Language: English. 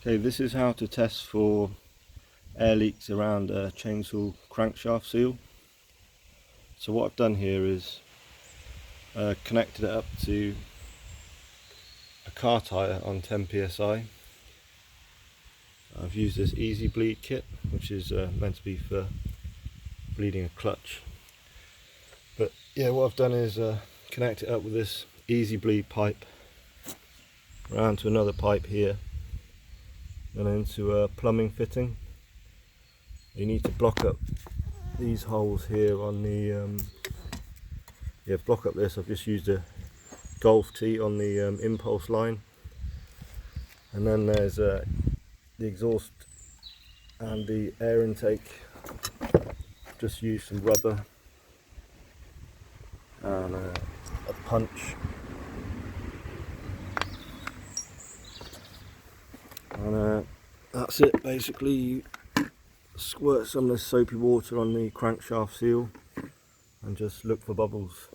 Okay, this is how to test for air leaks around a chainsaw crankshaft seal. So what I've done here is connected it up to a car tyre on 10 PSI. I've used this easy bleed kit, which is meant to be for bleeding a clutch. But yeah, what I've done is connect it up with this easy bleed pipe around to another pipe here and into a plumbing fitting. You need to block up these holes here on the block up this. I've just used a golf tee on the impulse line, and then there's the exhaust and the air intake. Just used some rubber and a punch, and that's it. Basically, you squirt some of this soapy water on the crankshaft seal and just look for bubbles.